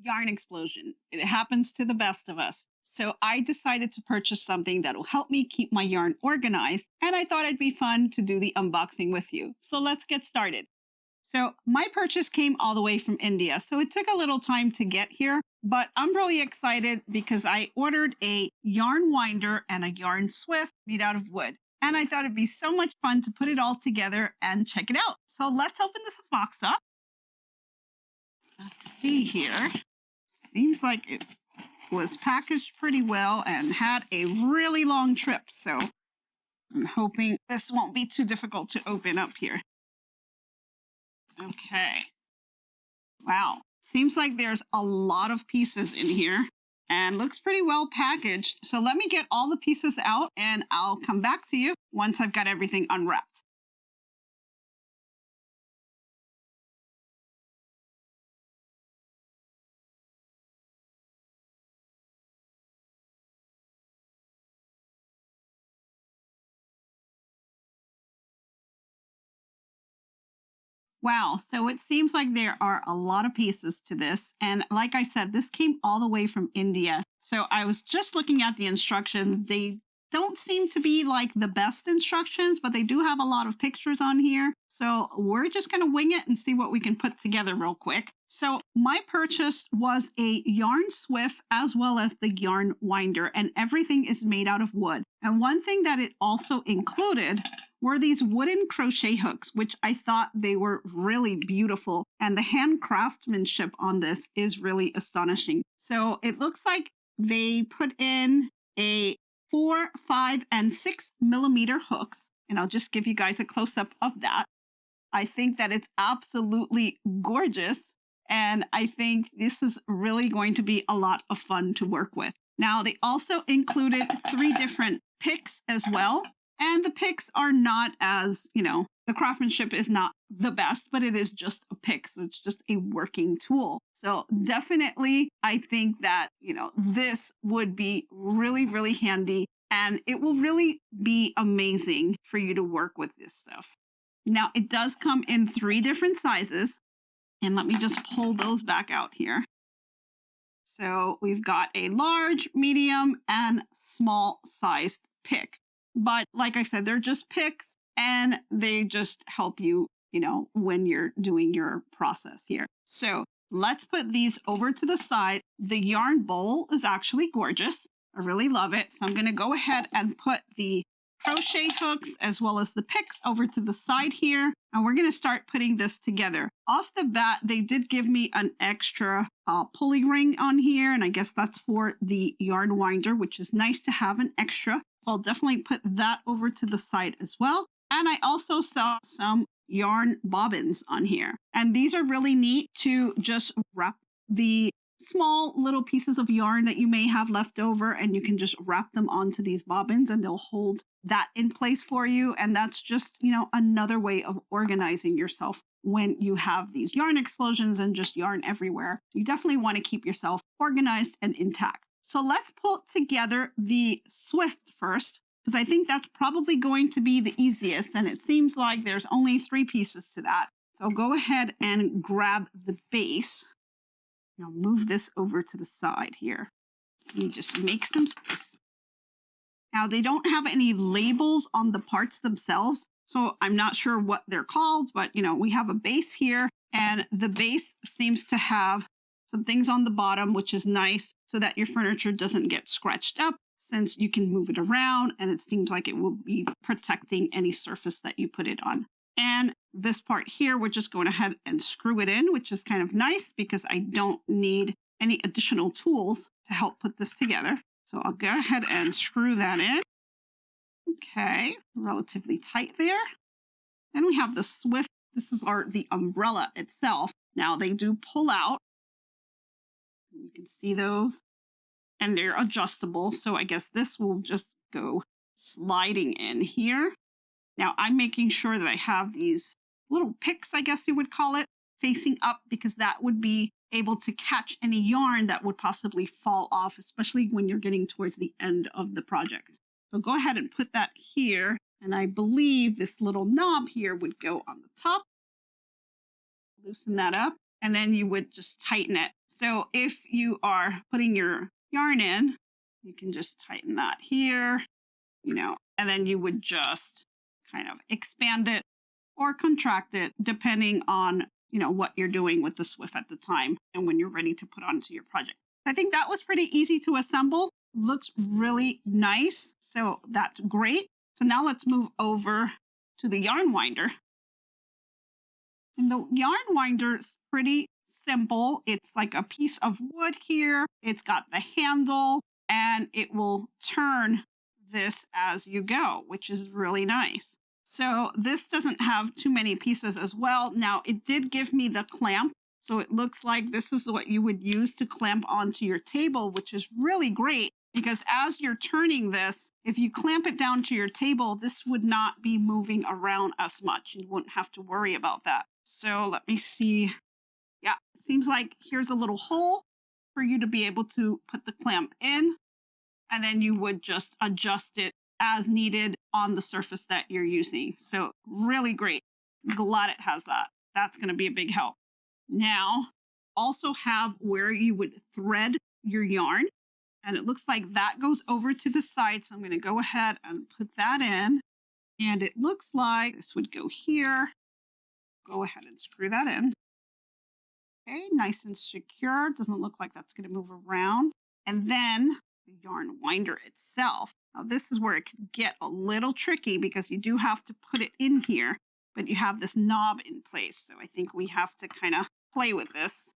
yarn explosion. It happens to the best of us. So I decided to purchase something that will help me keep my yarn organized, and I thought it'd be fun to do the unboxing with you. So let's get started. So my purchase came all the way from India, so it took a little time to get here, but I'm really excited because I ordered a yarn winder and a yarn swift made out of wood. And I thought it'd be so much fun to put it all together and check it out. So let's open this box up. Let's see here. Seems like it was packaged pretty well and had a really long trip. So I'm hoping this won't be too difficult to open up here. Okay. Wow. Seems like there's a lot of pieces in here and looks pretty well packaged. So let me get all the pieces out and I'll come back to you once I've got everything unwrapped. Wow, so it seems like there are a lot of pieces to this. And like I said, this came all the way from India. So I was just looking at the instructions. They don't seem to be like the best instructions, but they do have a lot of pictures on here. So we're just going to wing it and see what we can put together real quick. So my purchase was a yarn swift as well as the yarn winder, and everything is made out of wood. And one thing that it also included were these wooden crochet hooks, which I thought they were really beautiful. And the hand craftsmanship on this is really astonishing. So it looks like they put in a 4, 5, and 6 millimeter hooks. And I'll just give you guys a close up of that. I think that it's absolutely gorgeous. And I think this is really going to be a lot of fun to work with. Now, they also included 3 different picks as well. And the picks are not as, the craftsmanship is not the best, but it is just a pick. So it's just a working tool. So definitely, I think that, this would be really, really handy. And it will really be amazing for you to work with this stuff. Now, it does come in 3 different sizes. And let me just pull those back out here. So we've got a large, medium, and small sized pick. But like I said, they're just picks and they just help you, when you're doing your process here. So let's put these over to the side. The yarn bowl is actually gorgeous. I really love it. So I'm going to go ahead and put the crochet hooks as well as the picks over to the side here. And we're going to start putting this together. Off the bat, they did give me an extra pulley ring on here. And I guess that's for the yarn winder, which is nice to have an extra. So I'll definitely put that over to the side as well. And I also saw some yarn bobbins on here. And these are really neat to just wrap the small little pieces of yarn that you may have left over, and you can just wrap them onto these bobbins and they'll hold that in place for you. And that's just, another way of organizing yourself when you have these yarn explosions and just yarn everywhere. You definitely want to keep yourself organized and intact. So let's pull together the swift first, because I think that's probably going to be the easiest. And it seems like there's only 3 pieces to that. So I'll go ahead and grab the base. I'll move this over to the side here. You just make some space. Now, they don't have any labels on the parts themselves, so I'm not sure what they're called, but we have a base here, and the base seems to have some things on the bottom, which is nice so that your furniture doesn't get scratched up, since you can move it around, and it seems like it will be protecting any surface that you put it on. And this part here, we're just going ahead and screw it in, which is kind of nice because I don't need any additional tools to help put this together. So I'll go ahead and screw that in. Okay, relatively tight there. Then we have the swift. This is the umbrella itself. Now they do pull out. You can see those. And they're adjustable. So I guess this will just go sliding in here. Now I'm making sure that I have these little picks, I guess you would call it, facing up, because that would be able to catch any yarn that would possibly fall off, especially when you're getting towards the end of the project. So go ahead and put that here. And I believe this little knob here would go on the top. Loosen that up. and then you would just tighten it. So if you are putting your yarn in, you can just tighten that here, and then you would just kind of expand it or contract it depending on, what you're doing with the Swift at the time and when you're ready to put onto your project. I think that was pretty easy to assemble. Looks really nice. So that's great. So now let's move over to the yarn winder. And the yarn winder is pretty simple. It's like a piece of wood here. It's got the handle and it will turn this as you go, which is really nice. So this doesn't have too many pieces as well. Now it did give me the clamp. So it looks like this is what you would use to clamp onto your table, which is really great because as you're turning this, if you clamp it down to your table, this would not be moving around as much. You wouldn't have to worry about that. So let me see. Yeah, it seems like here's a little hole for you to be able to put the clamp in, and then you would just adjust it as needed on the surface that you're using. So really great. Glad it has that. That's going to be a big help. Now, also have where you would thread your yarn, and it looks like that goes over to the side. So I'm going to go ahead and put that in, and it looks like this would go here. Go ahead and screw that in. Okay, nice and secure. Doesn't look like that's going to move around. And then the yarn winder itself. Now this is where it can get a little tricky because you do have to put it in here, but you have this knob in place. So I think we have to kind of play with this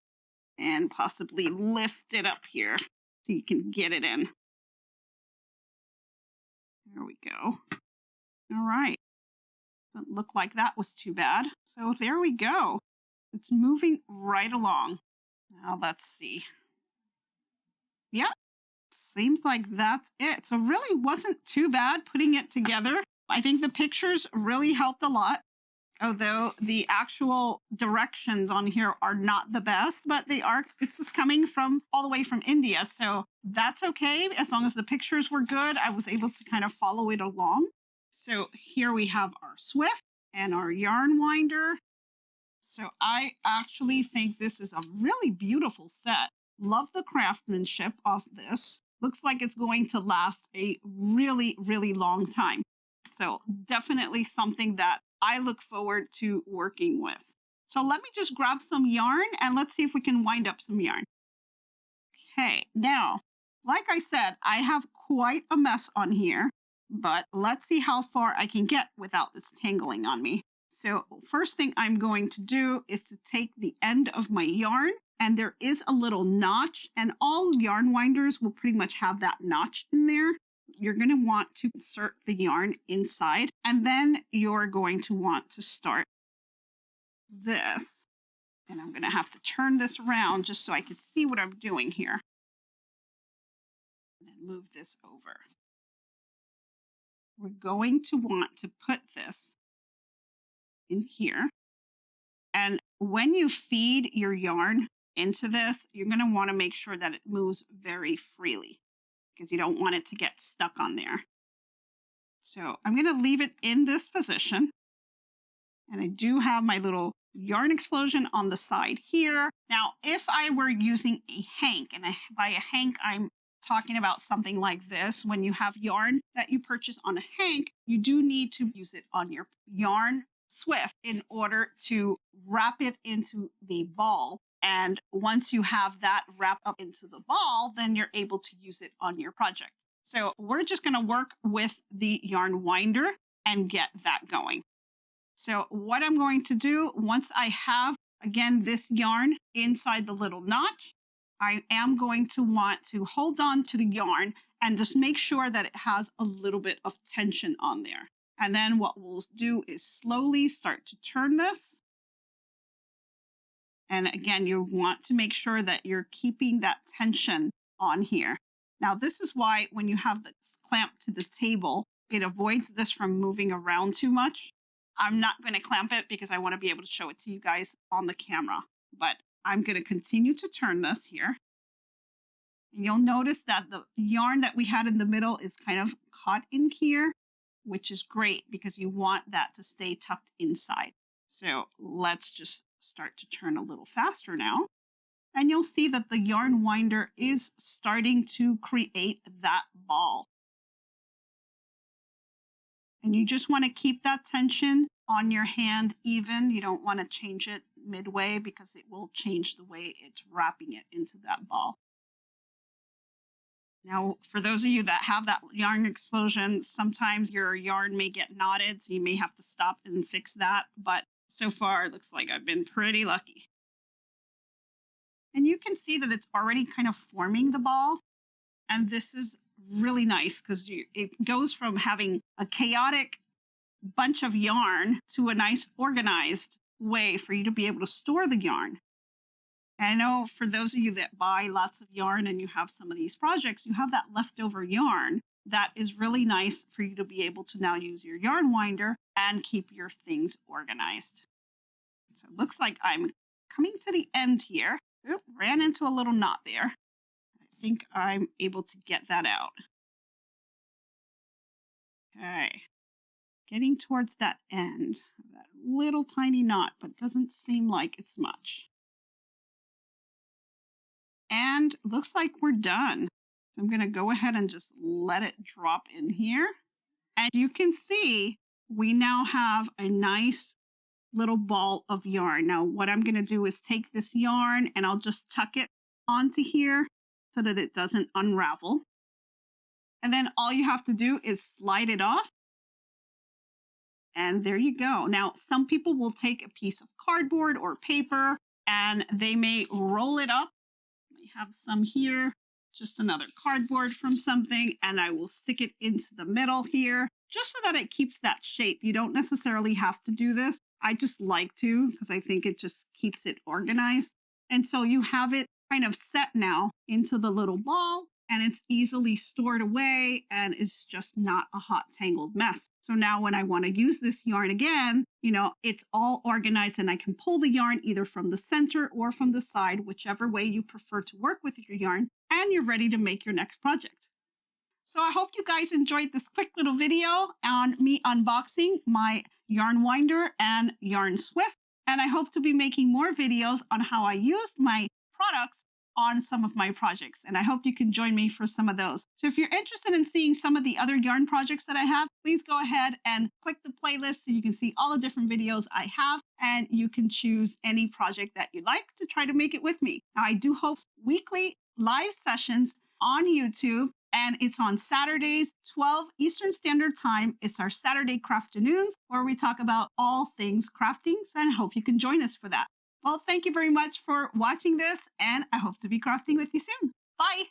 and possibly lift it up here so you can get it in. There we go. All right. Doesn't look like that was too bad. So there we go. It's moving right along. Now let's see. Yep. Seems like that's it. So really wasn't too bad putting it together. I think the pictures really helped a lot. Although the actual directions on here are not the best, but it's just coming from all the way from India. So that's okay. As long as the pictures were good, I was able to kind of follow it along. So here we have our Swift and our yarn winder. So I actually think this is a really beautiful set. Love the craftsmanship of this. Looks like it's going to last a really, really long time. So definitely something that I look forward to working with. So let me just grab some yarn and let's see if we can wind up some yarn. Okay, now, like I said, I have quite a mess on here, but let's see how far I can get without this tangling on me. So first thing I'm going to do is to take the end of my yarn, and there is a little notch, and all yarn winders will pretty much have that notch in there. You're going to want to insert the yarn inside, and then you're going to want to start this. And I'm going to have to turn this around just so I can see what I'm doing here. And then move this over. We're going to want to put this in here. And when you feed your yarn into this, you're going to want to make sure that it moves very freely because you don't want it to get stuck on there. So I'm going to leave it in this position. And I do have my little yarn explosion on the side here. Now, if I were using a hank, and by a hank, I'm talking about something like this. When you have yarn that you purchase on a hank, you do need to use it on your yarn Swift in order to wrap it into the ball. And once you have that wrapped up into the ball, then you're able to use it on your project. So we're just going to work with the yarn winder and get that going. So what I'm going to do, once I have, again, this yarn inside the little notch, I am going to want to hold on to the yarn and just make sure that it has a little bit of tension on there. And then what we'll do is slowly start to turn this. And again, you want to make sure that you're keeping that tension on here. Now, this is why when you have this clamp to the table, it avoids this from moving around too much. I'm not going to clamp it because I want to be able to show it to you guys on the camera. But I'm going to continue to turn this here. And you'll notice that the yarn that we had in the middle is kind of caught in here, which is great because you want that to stay tucked inside. So let's just start to turn a little faster now. And you'll see that the yarn winder is starting to create that ball. And you just want to keep that tension on your hand even. You don't want to change it midway because it will change the way it's wrapping it into that ball. Now, for those of you that have that yarn explosion, sometimes your yarn may get knotted, so you may have to stop and fix that. But so far, it looks like I've been pretty lucky. And you can see that it's already kind of forming the ball. And this is really nice because it goes from having a chaotic bunch of yarn to a nice organized way for you to be able to store the yarn. And I know for those of you that buy lots of yarn and you have some of these projects, you have that leftover yarn that is really nice for you to be able to now use your yarn winder and keep your things organized. So it looks like I'm coming to the end here. Oop, ran into a little knot there. I think I'm able to get that out. Okay. Getting towards that end of that little tiny knot, but doesn't seem like it's much. And looks like we're done. So I'm going to go ahead and just let it drop in here. And you can see we now have a nice little ball of yarn. Now, what I'm going to do is take this yarn and I'll just tuck it onto here so that it doesn't unravel. And then all you have to do is slide it off. And there you go. Now, some people will take a piece of cardboard or paper and they may roll it up. I have some here, just another cardboard from something, and I will stick it into the middle here just so that it keeps that shape. You don't necessarily have to do this. I just like to because I think it just keeps it organized. And so you have it kind of set now into the little ball, and it's easily stored away and it's just not a hot tangled mess. So now when I want to use this yarn again, it's all organized and I can pull the yarn either from the center or from the side, whichever way you prefer to work with your yarn, and you're ready to make your next project. So I hope you guys enjoyed this quick little video on me unboxing my yarn winder and yarn swift. And I hope to be making more videos on how I used my products on some of my projects. And I hope you can join me for some of those. So if you're interested in seeing some of the other yarn projects that I have, please go ahead and click the playlist so you can see all the different videos I have. And you can choose any project that you like to try to make it with me. Now, I do host weekly live sessions on YouTube. And it's on Saturdays, 12 Eastern Standard Time. It's our Saturday Crafternoons, where we talk about all things crafting. So I hope you can join us for that. Well, thank you very much for watching this, and I hope to be crafting with you soon. Bye.